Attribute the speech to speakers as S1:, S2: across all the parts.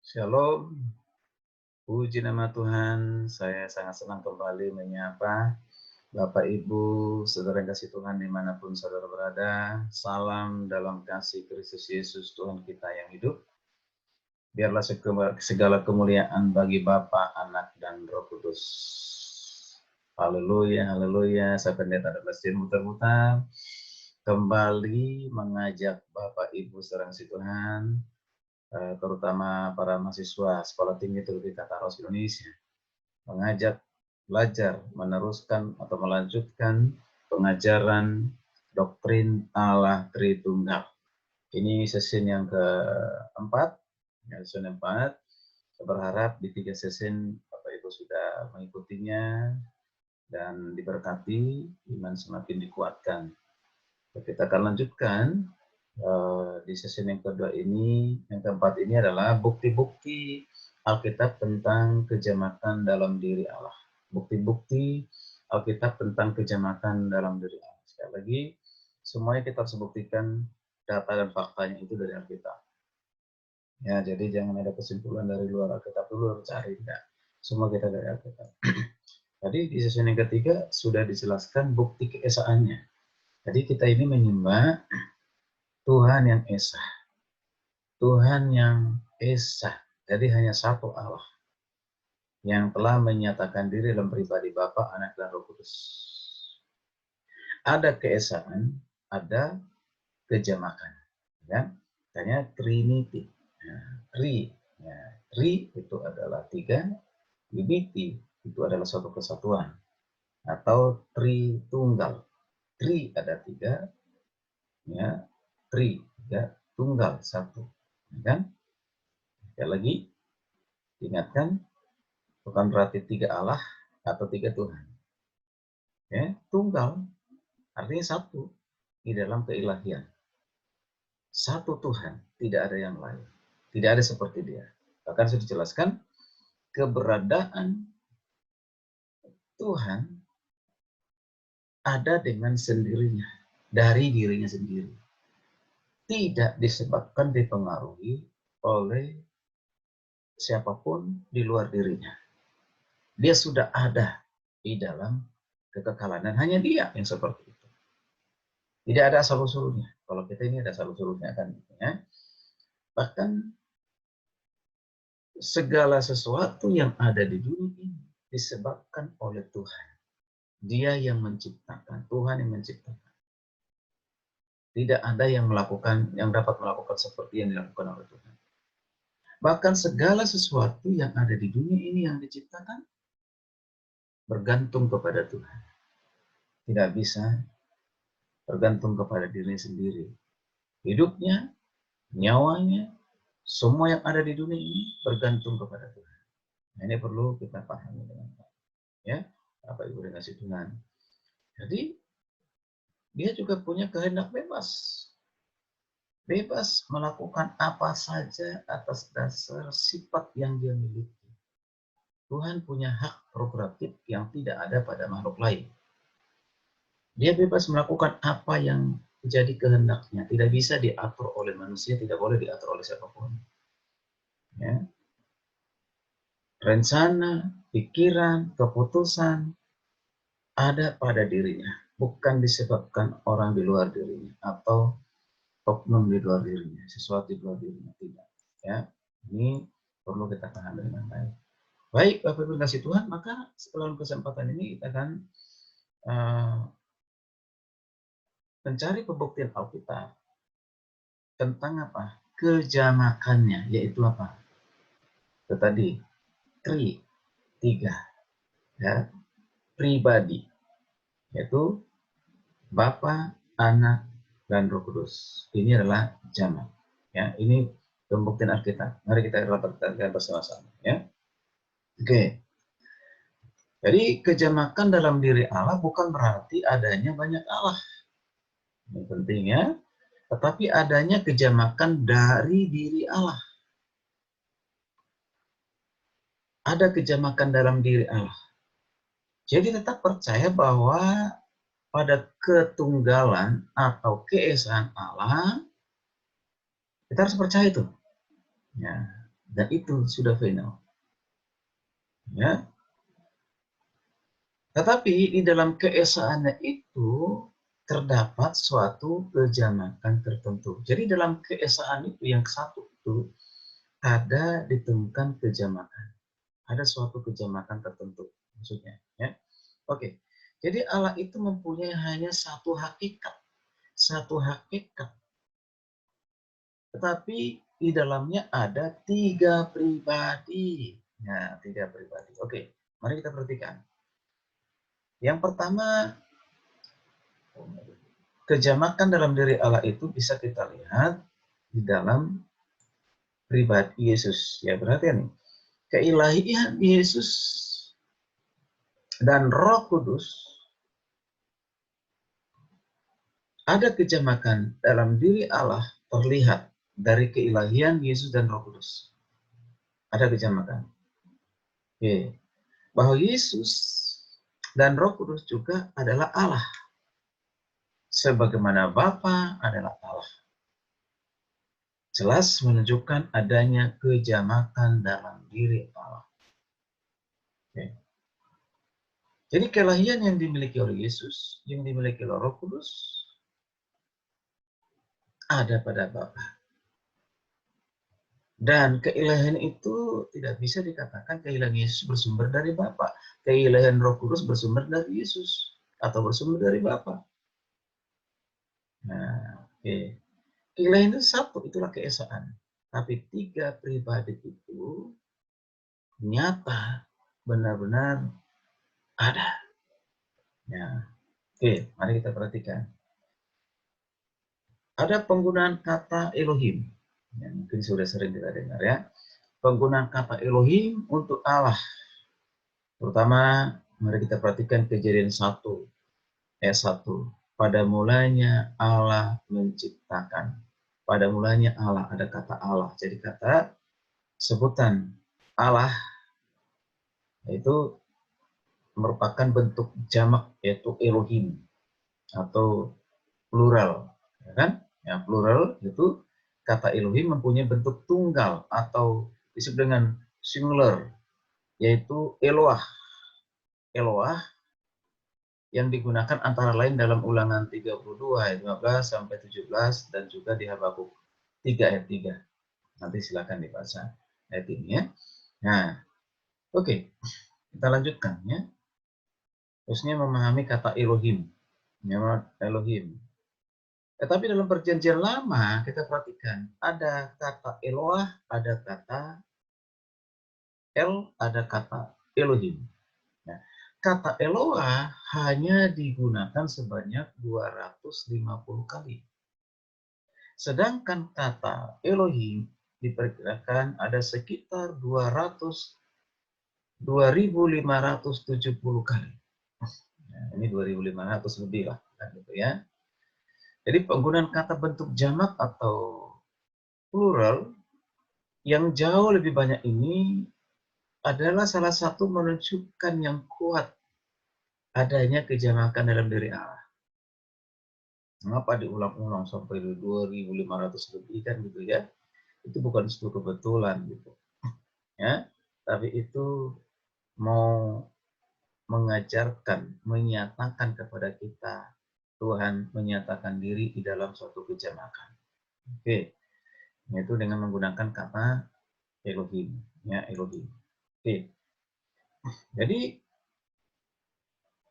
S1: Shalom, puji nama Tuhan. Saya sangat senang kembali menyapa Bapak Ibu, saudara yang kasih Tuhan dimanapun saudara berada. Salam dalam kasih Kristus Yesus Tuhan kita yang hidup. Biarlah segala kemuliaan bagi Bapa, Anak, dan Roh Kudus. Haleluya, haleluya. Saya pendeta Douglas muter-muter kembali mengajak Bapak Ibu saudara yang kasih Tuhan, terutama para mahasiswa Sekolah Tinggi Teologi Kataros Indonesia, mengajak belajar, meneruskan atau melanjutkan pengajaran doktrin Allah Tritunggal. Ini sesi yang keempat, sesi keempat. Saya berharap di 3 sesi Bapak Ibu sudah mengikutinya dan diberkati, iman semakin dikuatkan. Kita akan lanjutkan di sesi yang kedua ini, yang keempat ini adalah bukti-bukti Alkitab tentang kejamakan dalam diri Allah. Bukti-bukti Alkitab tentang kejamakan dalam diri Allah. Sekali lagi, semuanya kita harus buktikan data dan faktanya itu dari Alkitab. Ya, jadi jangan ada kesimpulan dari luar Alkitab dulu harus cari, enggak. Semua kita dari Alkitab. Tadi di sesi yang ketiga sudah dijelaskan bukti keesaannya. Jadi kita ini menyembah Tuhan yang esa. Tuhan yang esa. Jadi hanya satu Allah yang telah menyatakan diri dalam pribadi Bapa, Anak, dan Roh Kudus. Ada keesaan, ada kejamakan. Ya, katanya Trinity. Tri itu adalah 3, Unity itu adalah suatu kesatuan atau Tritunggal. Tri ada 3, ya, Tri, ya, tunggal 1, ya kan? Sekali lagi, ingatkan, bukan berarti 3 Allah atau 3 Tuhan. Ya, tunggal artinya 1 di dalam keilahian. 1 Tuhan, tidak ada yang lain. Tidak ada seperti Dia. Bahkan sudah dijelaskan keberadaan Tuhan ada dengan sendirinya, dari dirinya sendiri. Tidak disebabkan dipengaruhi oleh siapapun di luar dirinya. Dia sudah ada di dalam kekekalan dan hanya Dia yang seperti itu. Tidak ada asal-usulnya. Kalau kita ini ada asal-usulnya kan, ya. Bahkan segala sesuatu yang ada di dunia ini disebabkan oleh Tuhan. Dia yang menciptakan, Tuhan yang menciptakan. Tidak ada yang dapat melakukan seperti yang dilakukan oleh Tuhan. Bahkan segala sesuatu yang ada di dunia ini yang diciptakan bergantung kepada Tuhan. Tidak bisa bergantung kepada dirinya sendiri. Hidupnya, nyawanya, semua yang ada di dunia ini bergantung kepada Tuhan. Nah, ini perlu kita pahami dengan baik. Ya, Bapak Ibu dikasih Tuhan. Jadi, Dia juga punya kehendak bebas. Bebas melakukan apa saja atas dasar sifat yang Dia miliki. Tuhan punya hak prerogatif yang tidak ada pada makhluk lain. Dia bebas melakukan apa yang menjadi kehendaknya. Tidak bisa diatur oleh manusia, tidak boleh diatur oleh siapapun. Ya. Rencana, pikiran, keputusan ada pada dirinya. Bukan disebabkan orang di luar dirinya atau oknum di luar dirinya, sesuatu di luar dirinya, tidak. Ya, ini perlu kita pahami dengan baik. Baik, Bapak Ibu kasih Tuhan, maka setelah kesempatan ini kita akan mencari pembuktian Alkitab tentang apa? Kejamakannya, yaitu apa? Itu tadi, 3, ya, pribadi, yaitu Bapa, Anak, dan Roh Kudus. Ini adalah jamak. Ya, ini pembuktian Alkitab. Mari kita lihat bersama-sama. Ya, oke. Jadi kejamakan dalam diri Allah bukan berarti adanya banyak Allah. Ini penting ya. Tetapi adanya kejamakan dari diri Allah. Ada kejamakan dalam diri Allah. Jadi tetap percaya bahwa pada ketunggalan atau keesaan Allah, kita harus percaya itu. Ya. Dan itu sudah final. Ya. Tetapi di dalam keesaannya itu terdapat suatu kejamakan tertentu. Jadi dalam keesaan itu yang satu itu ada ditemukan kejamakan. Ada suatu kejamakan tertentu maksudnya. Ya. Oke. Jadi Allah itu mempunyai hanya satu hakikat. Satu hakikat. Tetapi di dalamnya ada tiga pribadi. Nah, tiga pribadi. Oke, mari kita perhatikan. Yang pertama, kejamakan dalam diri Allah itu bisa kita lihat di dalam pribadi Yesus. Ya, perhatian nih. Keilahian Yesus dan Roh Kudus, ada kejamakan dalam diri Allah terlihat dari keilahian Yesus dan Roh Kudus. Ada kejamakan. Oke. Bahwa Yesus dan Roh Kudus juga adalah Allah. Sebagaimana Bapa adalah Allah. Jelas menunjukkan adanya kejamakan dalam diri Allah. Oke. Jadi keilahian yang dimiliki oleh Yesus, yang dimiliki oleh Roh Kudus, ada pada Bapa. Dan keilahian itu tidak bisa dikatakan keilahian Yesus bersumber dari Bapa. Keilahian Roh Kudus bersumber dari Yesus atau bersumber dari Bapa. Nah, oke. Keilahian itu satu, itulah keesaan. Tapi tiga pribadi itu nyata, benar-benar ada. Ya. Oke, mari kita perhatikan. Ada penggunaan kata Elohim. Ya, mungkin sudah sering kita dengar ya. Penggunaan kata Elohim untuk Allah. Terutama, mari kita perhatikan Kejadian 1, ayat 1. Pada mulanya Allah menciptakan. Pada mulanya Allah, ada kata Allah. Jadi kata sebutan Allah itu merupakan bentuk jamak, yaitu Elohim atau plural, ya kan? Ya, plural itu kata Elohim mempunyai bentuk tunggal atau disebut dengan singular, yaitu Eloah. Eloah yang digunakan antara lain dalam Ulangan 32 ayat 15 sampai 17 dan juga di Habakuk 3 ayat 3. Nanti silakan dibaca ayat ini ya. Nah, oke. Kita lanjutkan ya. Terusnya memahami kata Elohim. Ya, Elohim. Tetapi dalam perjanjian lama kita perhatikan ada kata Eloah, ada kata El, ada kata Elohim. Nah, kata Eloah hanya digunakan sebanyak 250 kali. Sedangkan kata Elohim diperkirakan ada sekitar 2570 kali. Nah, ini 2500 lebih lah, kan gitu ya. Jadi penggunaan kata bentuk jamak atau plural yang jauh lebih banyak ini adalah salah satu menunjukkan yang kuat adanya kejamakan dalam diri Allah. Mengapa diulang-ulang sampai 2500 lebih kan gitu ya? Itu bukan suatu kebetulan gitu. Ya, tapi itu mau mengajarkan, menyatakan kepada kita Tuhan menyatakan diri di dalam suatu kejamakan. Oke, yaitu dengan menggunakan kata Elohim, ya Elohim. Oke, jadi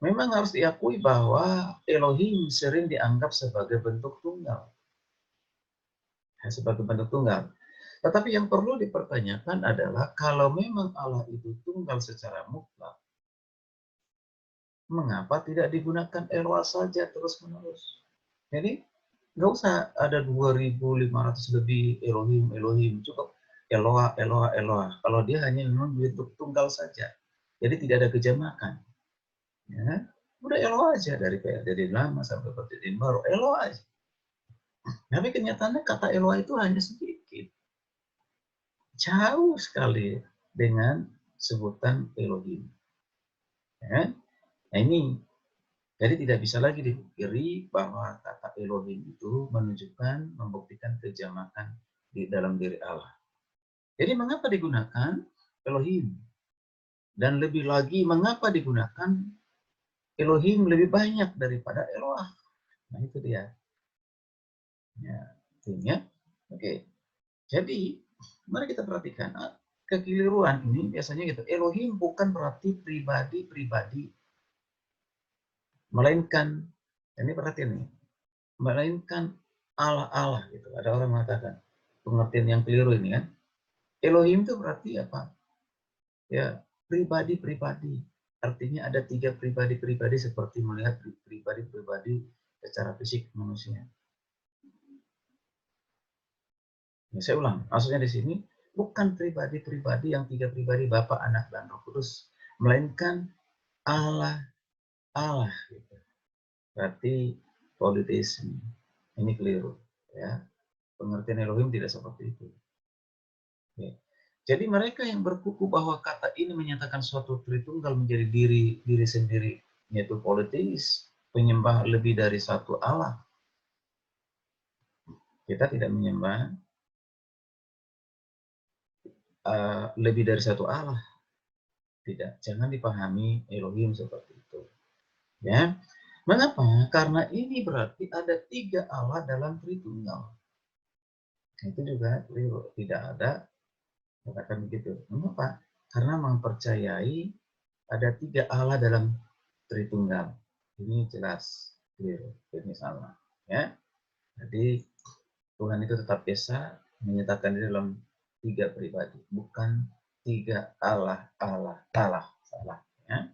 S1: memang harus diakui bahwa Elohim sering dianggap sebagai bentuk tunggal, ya, sebagai bentuk tunggal. Tetapi yang perlu dipertanyakan adalah kalau memang Allah itu tunggal secara mutlak, mengapa tidak digunakan Eloah saja terus-menerus? Jadi nggak usah ada 2500 lebih Elohim, Elohim, cukup Eloah, Eloah, Eloah. Kalau dia hanya memang bentuk tunggal saja, jadi tidak ada kejamakan. Ya, udah Eloah aja dari perjanjian lama sampai perjanjian baru, Eloah aja. Tapi kenyataannya kata Eloah itu hanya sedikit, jauh sekali dengan sebutan Elohim. Ya. Nah ini, jadi tidak bisa lagi dipikiri bahwa kata Elohim itu menunjukkan, membuktikan kejamakan di dalam diri Allah. Jadi mengapa digunakan Elohim? Dan lebih lagi mengapa digunakan Elohim lebih banyak daripada Eloah? Nah itu dia. Ya, artinya, oke. Jadi mari kita perhatikan kekeliruan ini biasanya gitu. Elohim bukan berarti pribadi-pribadi, melainkan ini perhatian nih, melainkan Allah-Allah gitu. Ada orang mengatakan pengertian yang keliru ini kan. Elohim itu berarti apa? Ya, pribadi-pribadi. Artinya ada 3 pribadi-pribadi seperti melihat pribadi-pribadi secara fisik manusia. Ya, saya ulang, maksudnya di sini bukan pribadi-pribadi yang 3 pribadi Bapa, Anak, dan Roh Kudus, melainkan Allah, Allah gitu. Berarti politeisme. Ini keliru, ya. Pengertian Elohim tidak seperti itu. Ya. Jadi mereka yang berkuku bahwa kata ini menyatakan suatu Tritunggal menjadi diri sendiri, yaitu politeis, penyembah lebih dari satu Allah. Kita tidak menyembah lebih dari satu Allah. Tidak, jangan dipahami Elohim seperti itu. Ya, mengapa? Karena ini berarti ada 3 Allah dalam Tritunggal. Itu juga keliru. Tidak ada katakan begitu. Mengapa? Karena mempercayai ada 3 Allah dalam Tritunggal. Ini jelas keliru. Ini salah. Ya, jadi Tuhan itu tetap esa menyatakan diri dalam 3 pribadi, bukan 3 Allah, Allah, Allah. Salah. Ya.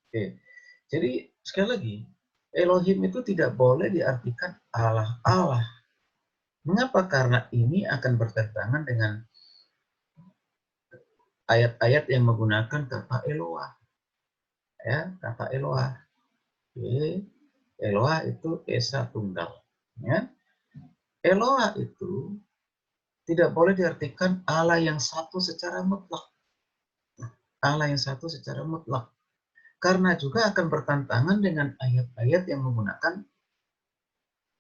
S1: Oke. Jadi sekali lagi, Elohim itu tidak boleh diartikan Allah, Allah. Mengapa? Karena ini akan bertentangan dengan ayat-ayat yang menggunakan kata Eloah. Ya, kata Eloah. Oke. Eloah itu esa tunggal. Ya. Eloah itu tidak boleh diartikan Allah yang satu secara mutlak. Allah yang satu secara mutlak. Karena juga akan bertentangan dengan ayat-ayat yang menggunakan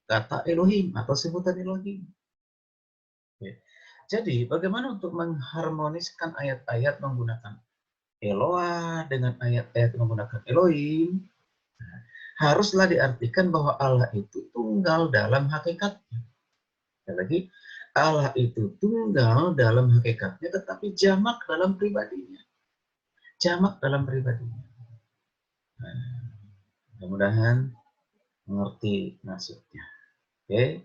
S1: kata Elohim atau sebutan Elohim. Ya. Jadi, bagaimana untuk mengharmoniskan ayat-ayat menggunakan Eloah dengan ayat-ayat menggunakan Elohim? Nah, haruslah diartikan bahwa Allah itu tunggal dalam hakikatnya. Sekali lagi, Allah itu tunggal dalam hakikatnya, tetapi jamak dalam pribadinya. Jamak dalam pribadinya. Nah, mudah-mudahan mengerti maksudnya. Oke,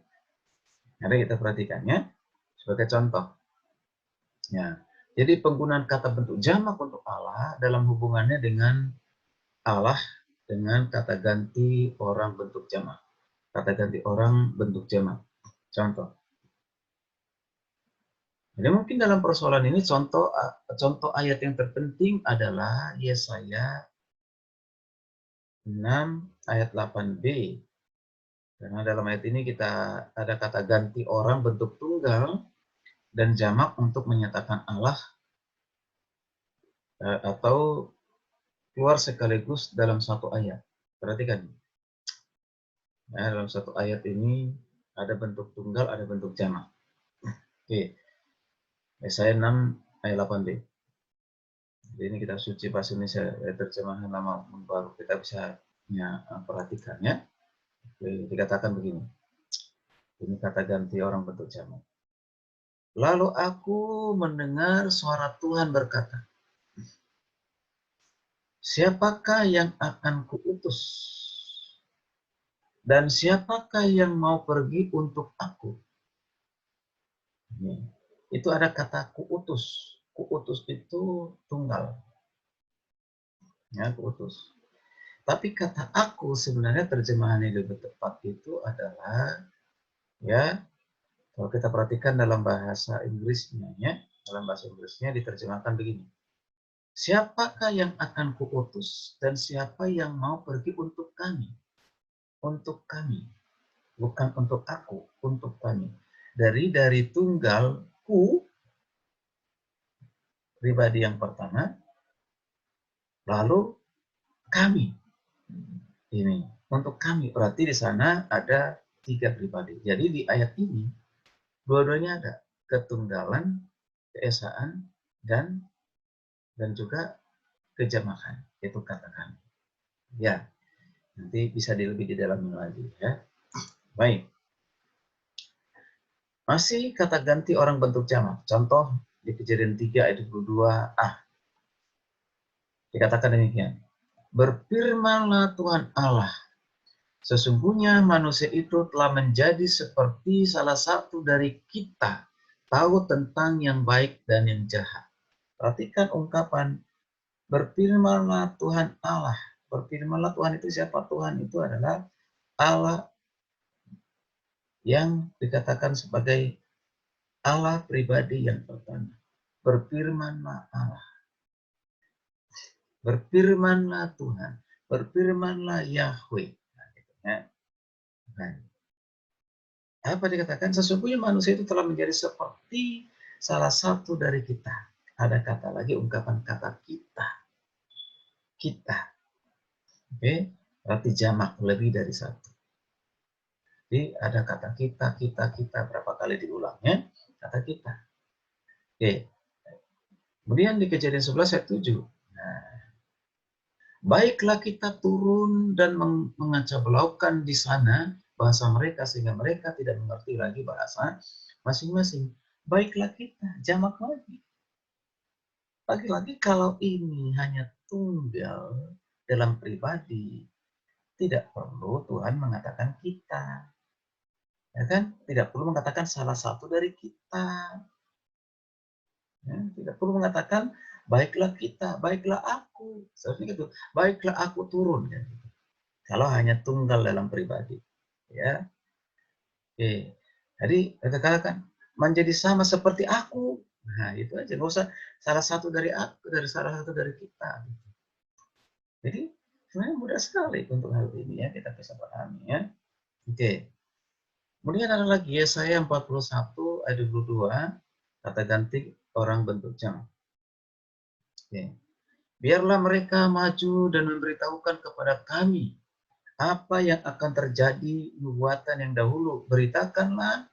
S1: mari kita perhatikannya sebagai contoh. Ya, jadi penggunaan kata bentuk jamak untuk Allah dalam hubungannya dengan Allah dengan kata ganti orang bentuk jamak. Kata ganti orang bentuk jamak. Contoh. Jadi mungkin dalam persoalan ini contoh ayat yang terpenting adalah Yesaya 6 ayat 8b. Karena dalam ayat ini kita ada kata ganti orang bentuk tunggal dan jamak untuk menyatakan Allah atau keluar sekaligus dalam satu ayat. Perhatikan. Ya, dalam satu ayat ini ada bentuk tunggal, ada bentuk jamak. Oke. Yesaya 6 ayat 8b. Jadi ini kita suci bahasa Indonesia terjemahan lama baru. Kita bisa perhatikannya. Dikatakan begini. Ini kata ganti orang bentuk jamak. Lalu aku mendengar suara Tuhan berkata, siapakah yang akan kuutus? Dan siapakah yang mau pergi untuk aku? Itu ada kata kuutus. Kuutus itu tunggal. Ya, kuutus. Tapi kata aku sebenarnya terjemahan yang lebih tepat itu adalah, ya, kalau kita perhatikan dalam bahasa Inggrisnya, ya, dalam bahasa Inggrisnya diterjemahkan begini. Siapakah yang akan kuutus dan siapa yang mau pergi untuk kami? Untuk kami. Bukan untuk aku, untuk kami. Dari tunggal ku, pribadi yang pertama, lalu kami. Ini untuk kami, berarti di sana ada 3 pribadi. Jadi di ayat ini dua-duanya ada ketunggalan keesaan, dan juga kejamakan. Itu kata kami. Ya, nanti bisa lebih didalami lagi ya. Baik. Masih kata ganti orang bentuk jamak. Contoh di Kejadian 3 ayat 22a. Dikatakan demikian. Berfirmanlah Tuhan Allah, sesungguhnya manusia itu telah menjadi seperti salah satu dari kita, tahu tentang yang baik dan yang jahat. Perhatikan ungkapan berfirmanlah Tuhan Allah. Berfirmanlah Tuhan itu siapa? Tuhan itu adalah Allah yang dikatakan sebagai Allah pribadi yang pertama. Berfirmanlah Allah. Berfirmanlah Tuhan. Berfirmanlah Yahweh. Nah, gitu, ya. Nah, apa dikatakan? Sesungguhnya manusia itu telah menjadi seperti salah satu dari kita. Ada kata lagi, ungkapan kata kita. Kita. Oke, berarti jamak lebih dari satu. Jadi ada kata kita berapa kali diulangnya? Kata kita. Oke. Kemudian di Kejadian 11 ayat 7. Nah, baiklah kita turun dan mengacau-belaukan di sana bahasa mereka sehingga mereka tidak mengerti lagi bahasa masing-masing. Baiklah kita, jamak lagi. Lagi-lagi kalau ini hanya tunggal dalam pribadi, tidak perlu Tuhan mengatakan kita. Ya kan? Tidak perlu mengatakan salah satu dari kita. Ya, tidak perlu mengatakan baiklah kita, baiklah aku. Seharusnya gitu. Baiklah aku turun. Ya. Kalau hanya tunggal dalam pribadi. Ya. Oke. Jadi kita katakan menjadi sama seperti aku. Nah, itu aja. Nggak usah salah satu dari aku, dari salah satu dari kita. Jadi sebenarnya mudah sekali untuk hal ini ya, kita bisa pahami ya. Oke. Kemudian ada lagi Yesaya 41 ayat 22, kata ganti orang bentuk jamak. Oke. Biarlah mereka maju dan memberitahukan kepada kami apa yang akan terjadi nubuatan yang dahulu. Beritakanlah,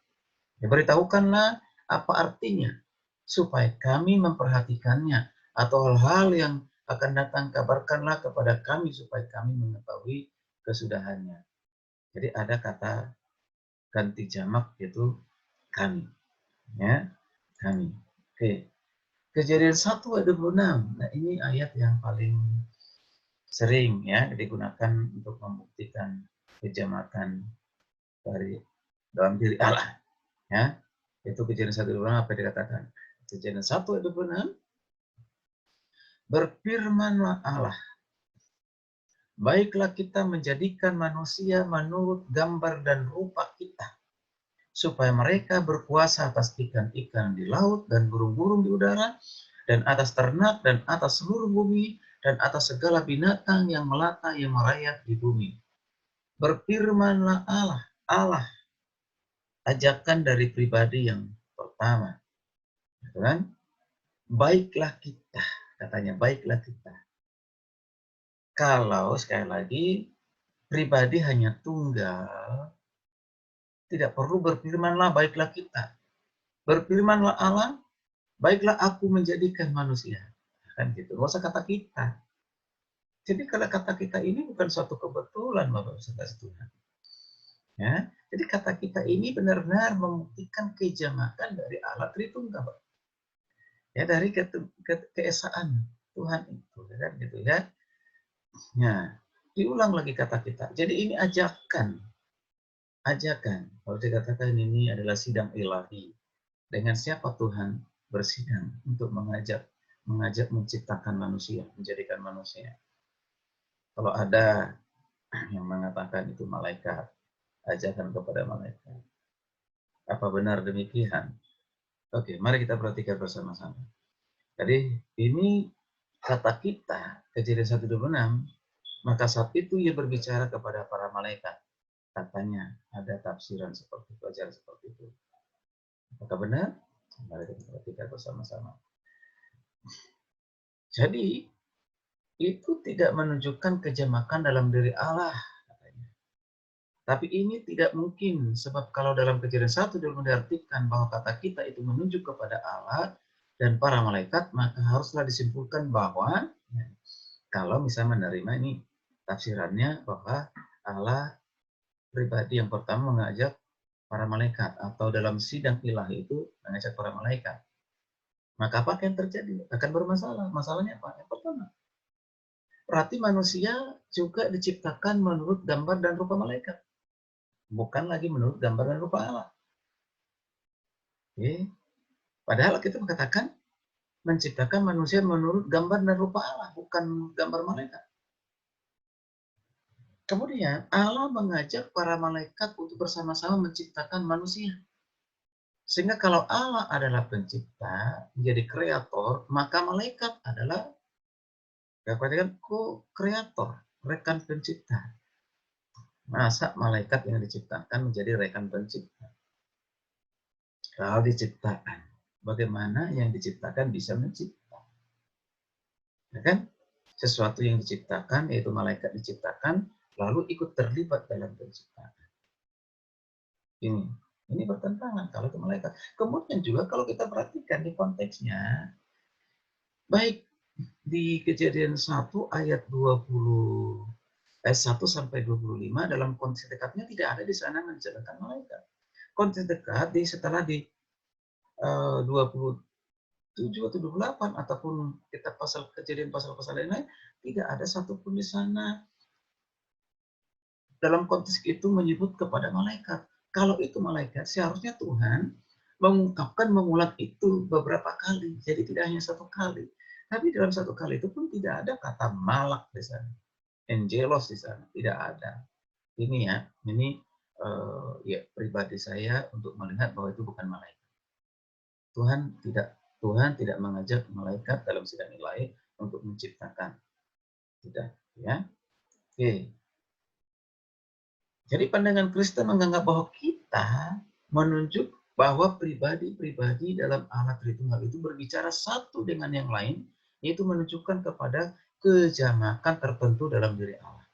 S1: ya beritahukanlah apa artinya, supaya kami memperhatikannya, atau hal-hal yang akan datang kabarkanlah kepada kami supaya kami mengetahui kesudahannya. Jadi ada kata ganti jamak yaitu kami, ya kami. Oke, Kejadian 1 ayat 26. Nah ini ayat yang paling sering ya digunakan untuk membuktikan kejamakan dari dalam diri Allah. Ya, itu Kejadian 1 ayat 26 apa dikatakan? Kejadian 1 ayat 26. Berfirmanlah Allah, baiklah kita menjadikan manusia menurut gambar dan rupa kita, supaya mereka berkuasa atas ikan-ikan di laut dan burung-burung di udara, dan atas ternak dan atas seluruh bumi, dan atas segala binatang yang melata yang merayap di bumi. Berfirmanlah Allah, Allah, ajakan dari pribadi yang pertama. Kan? Baiklah kita, katanya baiklah kita. Kalau sekali lagi pribadi hanya tunggal, tidak perlu berfirmanlah baiklah kita. Berfirmanlah Allah, baiklah aku menjadikan manusia. Kan gitu. Nggak usah kata kita. Jadi kalau kata kita ini bukan suatu kebetulan Bapak Ibu Saudara Tuhan. Ya, jadi kata kita ini benar-benar membuktikan kejamakan dari Allah Tritunggal. Ya dari keesaan Tuhan itu, kan gitu ya. Nah, diulang lagi kata kita. Jadi ini ajakan. Kalau dikatakan ini adalah sidang ilahi. Dengan siapa Tuhan bersidang untuk mengajak menciptakan manusia, menjadikan manusia. Kalau ada yang mengatakan itu malaikat, ajakan kepada malaikat. Apa benar demikian? Oke, mari kita perhatikan bersama-sama. Jadi ini kata kita, Kejadian 1:26, maka saat itu ia berbicara kepada para malaikat. Katanya ada tafsiran seperti itu, ajaran seperti itu. Apakah benar? Mari kita perhatikan bersama-sama. Jadi itu tidak menunjukkan kejamakan dalam diri Allah, katanya. Tapi ini tidak mungkin, sebab kalau dalam Kejadian 1 diartikan bahwa kata kita itu menunjuk kepada Allah, dan para malaikat, maka haruslah disimpulkan bahwa kalau misalnya menerima ini tafsirannya bahwa Allah pribadi yang pertama mengajak para malaikat, atau dalam sidang ilahi itu mengajak para malaikat. Maka apa yang terjadi? Akan bermasalah. Masalahnya apa? Yang pertama, berarti manusia juga diciptakan menurut gambar dan rupa malaikat. Bukan lagi menurut gambar dan rupa Allah. Oke. Padahal kita mengatakan menciptakan manusia menurut gambar dan rupa Allah, bukan gambar malaikat. Kemudian Allah mengajak para malaikat untuk bersama-sama menciptakan manusia. Sehingga kalau Allah adalah pencipta, menjadi kreator, maka malaikat adalah ko-kreator, rekan pencipta. Masa malaikat yang diciptakan menjadi rekan pencipta? Kalau diciptakan, bagaimana yang diciptakan bisa mencipta? Ya kan? Sesuatu yang diciptakan, yaitu malaikat diciptakan, lalu ikut terlibat dalam penciptaan. Ini bertentangan kalau itu malaikat. Kemudian juga kalau kita perhatikan di konteksnya, baik di Kejadian 1 ayat 1 sampai 25 dalam konteks dekatnya tidak ada di sana menceritakan malaikat. Konteks dekat setelah di 27 atau 28 ataupun kita Kejadian pasal-pasal lain tidak ada satupun di sana dalam konteks itu menyebut kepada malaikat. Kalau itu malaikat, seharusnya Tuhan mengulang itu beberapa kali. Jadi tidak hanya satu kali. Tapi dalam satu kali itu pun tidak ada kata malak di sana. Angelos di sana. Tidak ada. Ini ya pribadi saya untuk melihat bahwa itu bukan malaikat. Tuhan tidak mengajak malaikat dalam sidang ilahi untuk menciptakan. Tidak. Ya. Oke. Jadi pandangan Kristen menganggap bahwa kita menunjuk bahwa pribadi-pribadi dalam Allah Tritunggal itu berbicara satu dengan yang lain, yaitu menunjukkan kepada kejamakan tertentu dalam diri Allah.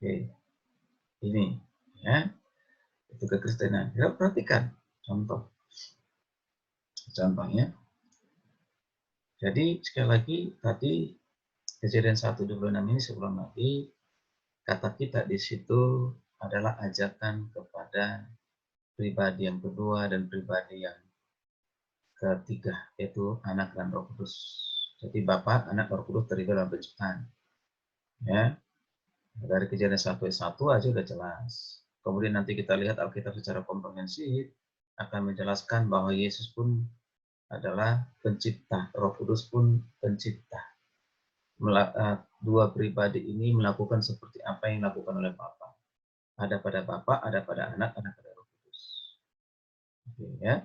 S1: Oke. Ini ya. Itu kekristenan. Kita perhatikan contoh. Contohnya. Jadi sekali lagi tadi Kejadian 1:26 ini sebelum lagi kata kita di situ adalah ajakan kepada pribadi yang kedua dan pribadi yang ketiga, yaitu Anak dan Roh Kudus. Jadi Bapa, Anak, Roh Kudus terlibat dalam penciptaan. Ya, dari Kejadian 1 ayat 1 aja udah jelas. Kemudian nanti kita lihat Alkitab secara komprehensif akan menjelaskan bahwa Yesus pun adalah pencipta, Roh Kudus pun pencipta. Dua pribadi ini melakukan seperti apa yang dilakukan oleh Bapa. Ada pada Bapa, ada pada Anak, ada pada Roh Kudus. Oke, ya.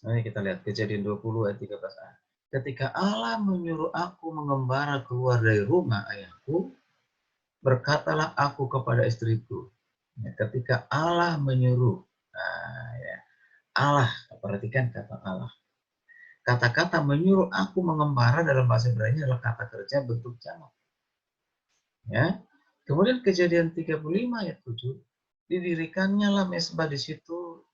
S1: Mari kita lihat Kejadian 20 ayat 13a. Ketika Allah menyuruh aku mengembara keluar dari rumah ayahku, berkatalah aku kepada istriku. Ya, ketika Allah menyuruh, ya, Allah, perhatikan kata Allah. Kata-kata menyuruh aku mengembara dalam bahasa Ibrani adalah kata kerja bentuk jamak. Ya. Kemudian Kejadian 35 ayat 7, didirikannya lah mesbah di situ,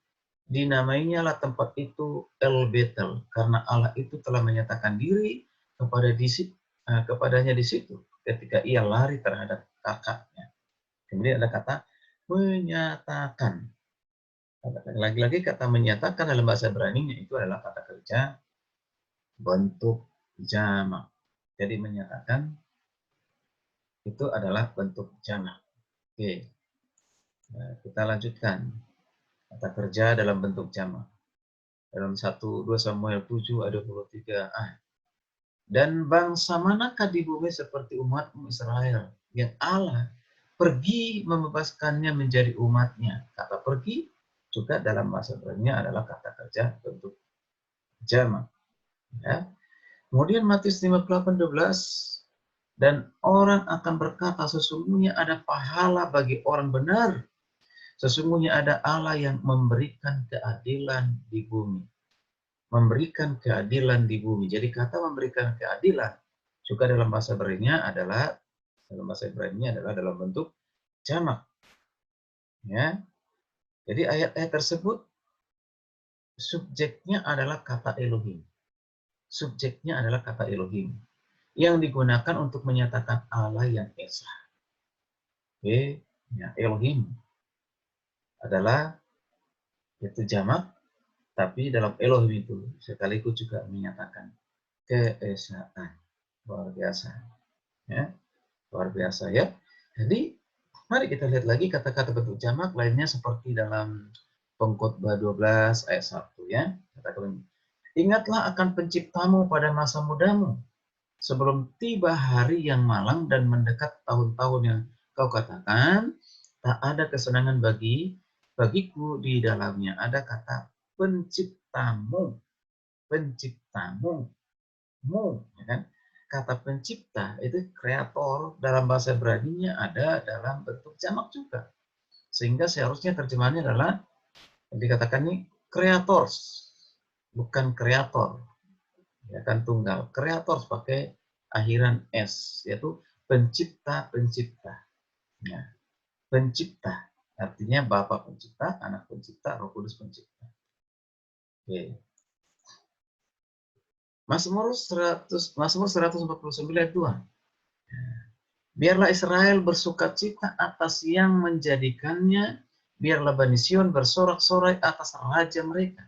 S1: dinamainya lah tempat itu El Betel, karena Allah itu telah menyatakan diri kepadanya di situ ketika ia lari terhadap kakaknya. Kemudian ada kata menyatakan. Lagi-lagi kata menyatakan dalam bahasa Ibrani itu adalah kata kerja bentuk jamak. Jadi menyatakan itu adalah bentuk jamak. Oke. Nah, kita lanjutkan. Kata kerja dalam bentuk jamak. Dalam 1-2 Samuel 7 ayat 23a. Dan bangsa manakah di bumi seperti umatmu Israel yang Allah pergi membebaskannya menjadi umatnya. Kata pergi juga dalam bahasa Ibrani adalah kata kerja bentuk jamak. Ya. Kemudian Matius 5:18, dan orang akan berkata sesungguhnya ada pahala bagi orang benar. Sesungguhnya ada Allah yang memberikan keadilan di bumi. Memberikan keadilan di bumi. Jadi kata memberikan keadilan juga dalam bahasa Ibrani adalah dalam bentuk jamak. Ya. Jadi ayat-ayat tersebut subjeknya adalah kata Elohim. Subjeknya adalah kata Elohim yang digunakan untuk menyatakan Allah yang esa. Oke, ya, Elohim adalah itu jamak, tapi dalam Elohim itu sekaligus juga menyatakan keesaan. Luar biasa, ya, luar biasa ya. Jadi mari kita lihat lagi kata-kata bentuk jamak lainnya seperti dalam Pengkhotbah 12 ayat 1 ya. Katakan, ingatlah akan penciptamu pada masa mudamu, sebelum tiba hari yang malang dan mendekat tahun-tahun yang kau katakan, tak ada kesenangan bagiku di dalamnya. Ada kata penciptamu, penciptamu, ya kan? Kata pencipta itu kreator dalam bahasa Ibrani-nya ada dalam bentuk jamak juga. Sehingga seharusnya terjemahannya adalah yang dikatakan ini creators, bukan kreator. Ya kan, tunggal. Kreator pakai akhiran S, yaitu pencipta-pencipta. Ya. Pencipta, artinya Bapa pencipta, Anak pencipta, Roh Kudus pencipta. Oke. Mazmur 149 ayat 2. Biarlah Israel bersukacita atas yang menjadikannya, biarlah Bani Sion bersorak-sorai atas raja mereka.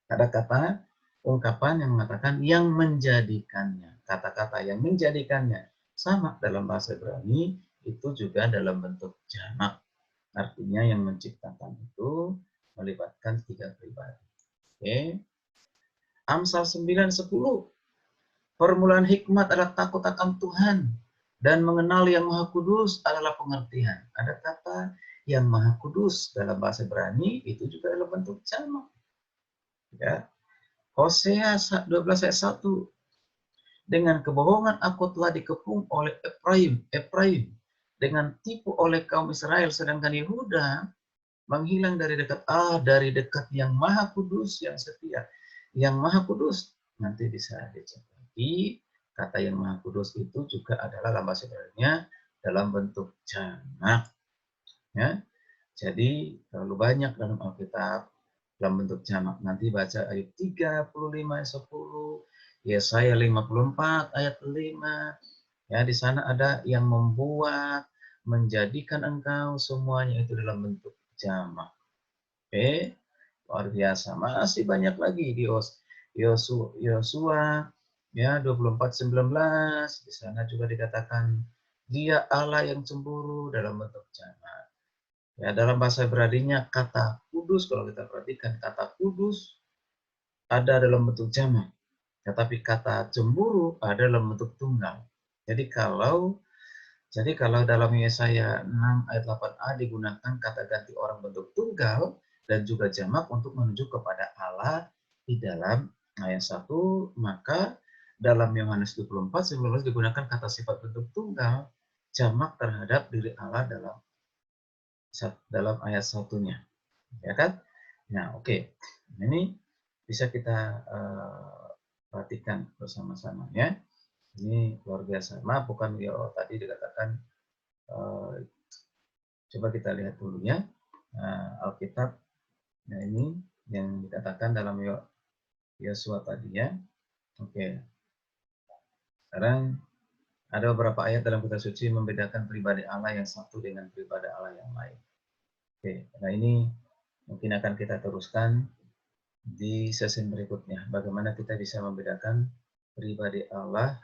S1: Ada kata ungkapan yang mengatakan yang menjadikannya. Kata-kata yang menjadikannya sama dalam bahasa Ibrani itu juga dalam bentuk jamak. Artinya yang menciptakan itu melibatkan 3 pribadi. Oke. Amsal 9:10. Permulaan hikmat adalah takut akan Tuhan, dan mengenal yang Maha Kudus adalah pengertian. Ada kata yang Maha Kudus dalam bahasa Ibrani itu juga dalam bentuk jamak. Ya. Hosea 12 ayat 1. Dengan kebohongan aku telah dikepung oleh Efraim. Dengan tipu oleh kaum Israel, sedangkan Yehuda menghilang dari dekat dari dekat yang Maha Kudus, yang setia. Yang Maha Kudus nanti bisa dicek lagi. Kata yang Maha Kudus itu juga adalah dalam bahasa Ibrani dalam bentuk jamak. Ya. Jadi terlalu banyak dalam Alkitab dalam bentuk jamak. Nanti baca ayat 35 ayat 10, Yesaya 54 ayat 5. Ya, di sana ada yang membuat, menjadikan engkau, semuanya itu dalam bentuk jamak. Oke, luar biasa. Masih banyak lagi di Yosua ya 24:19, di sana juga dikatakan dia Allah yang cemburu dalam bentuk jamak. Ya, dalam bahasa Ibrani-nya kata kudus, kalau kita perhatikan kata kudus ada dalam bentuk jamak, tetapi kata cemburu ada dalam bentuk tunggal. Jadi kalau dalam Yesaya 6 ayat 8a digunakan kata ganti orang bentuk tunggal dan juga jamak untuk menunjuk kepada Allah di dalam ayat 1, maka dalam Yohanes 24:19 digunakan kata sifat bentuk tunggal jamak terhadap diri Allah dalam ayat 1-nya. Ya kan? Nah, oke. Ini bisa kita perhatikan bersama-sama ya. Ini luar biasa. Maaf, bukan ya tadi dikatakan coba kita lihat dulu ya Alkitab. Nah, ini yang dikatakan dalam Yosua tadi ya. Oke. Sekarang ada beberapa ayat dalam kitab suci membedakan pribadi Allah yang satu dengan pribadi Allah yang lain. Oke. Nah, ini mungkin akan kita teruskan di sesi berikutnya. Bagaimana kita bisa membedakan pribadi Allah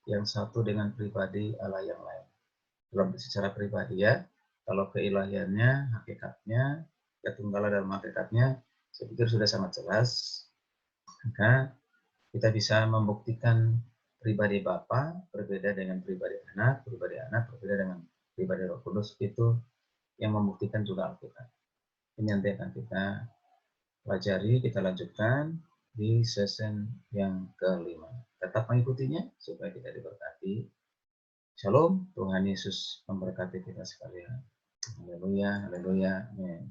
S1: yang satu dengan pribadi Allah yang lain. Dalam secara pribadi ya, kalau keilahiannya, hakikatnya, ketunggalan dalam hakikatnya, saya pikir sudah sangat jelas. Maka kita bisa membuktikan pribadi Bapa berbeda dengan pribadi Anak berbeda dengan pribadi Roh Kudus, itu yang membuktikan juga Alkitab. Ini nanti akan kita pelajari, kita lanjutkan di season yang kelima. Tetap mengikutinya supaya kita diberkati. Shalom, Tuhan Yesus memberkati kita sekalian. Haleluya, haleluya, amin.